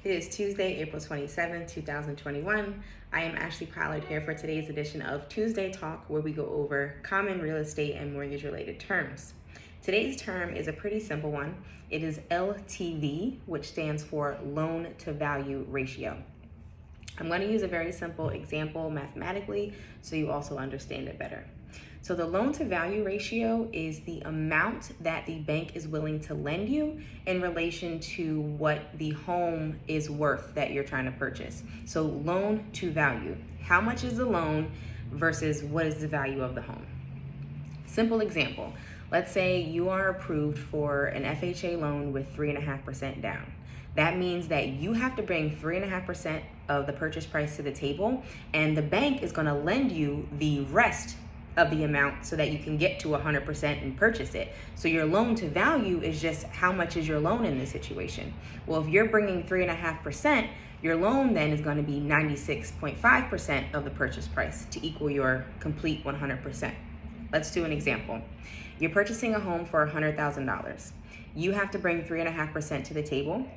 It is Tuesday, April 27th, 2021. I am Ashley Pollard here for today's edition of Tuesday Talk, where we go over common real estate and mortgage related terms. Today's term is a pretty simple one. It is LTV, which stands for loan to value ratio. I'm going to use a very simple example mathematically so you also understand it better. So the loan to value ratio is the amount that the bank is willing to lend you in relation to what the home is worth that you're trying to purchase. So loan to value. How much is the loan versus what is the value of the home? Simple example. Let's say you are approved for an FHA loan with 3.5% down. That means that you have to bring 3.5% of the purchase price to the table, and the bank is going to lend you the rest of the amount so that you can get to 100% and purchase it. So your loan to value is just how much is your loan in this situation. Well, if you're bringing 3.5%, your loan then is going to be 96.5% of the purchase price to equal your complete 100%. Let's do an example. You're purchasing a home for $100,000. You have to bring 3.5% to the table,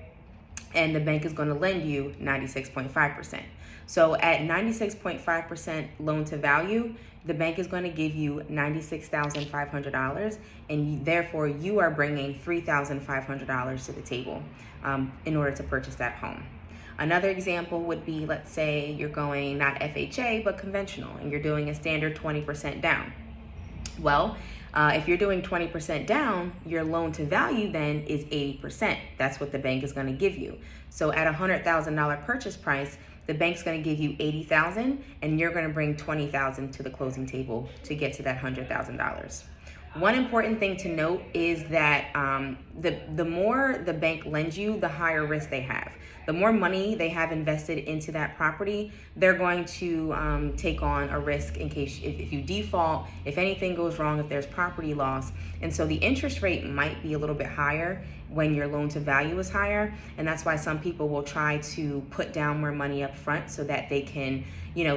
and the bank is going to lend you 96.5%. So at 96.5% loan to value, the bank is going to give you $96,500, and therefore you are bringing $3,500 to the table in order to purchase that home. Another example would be, let's say you're going not FHA, but conventional, and you're doing a standard 20% down. Well, if you're doing 20% down, your loan to value then is 80%. That's what the bank is going to give you. So at a $100,000 purchase price, the bank's going to give you $80,000, and you're going to bring $20,000 to the closing table to get to that $100,000. One important thing to note is that the more the bank lends you, the higher risk they have. The more money they have invested into that property, they're going to take on a risk in case if you default, if anything goes wrong, if there's property loss. And so the interest rate might be a little bit higher when your loan to value is higher. And that's why some people will try to put down more money up front so that they can,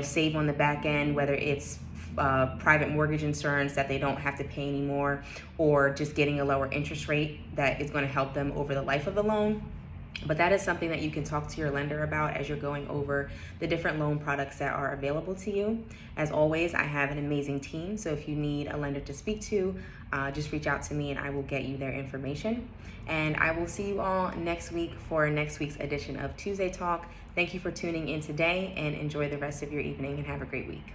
save on the back end, whether it's private mortgage insurance that they don't have to pay anymore, or just getting a lower interest rate that is going to help them over the life of the loan. But that is something that you can talk to your lender about as you're going over the different loan products that are available to you. As always, I have an amazing team, so if you need a lender to speak to, just reach out to me and I will get you their information. And I will see you all next week for next week's edition of Tuesday Talk. Thank you for tuning in today, and enjoy the rest of your evening and have a great week.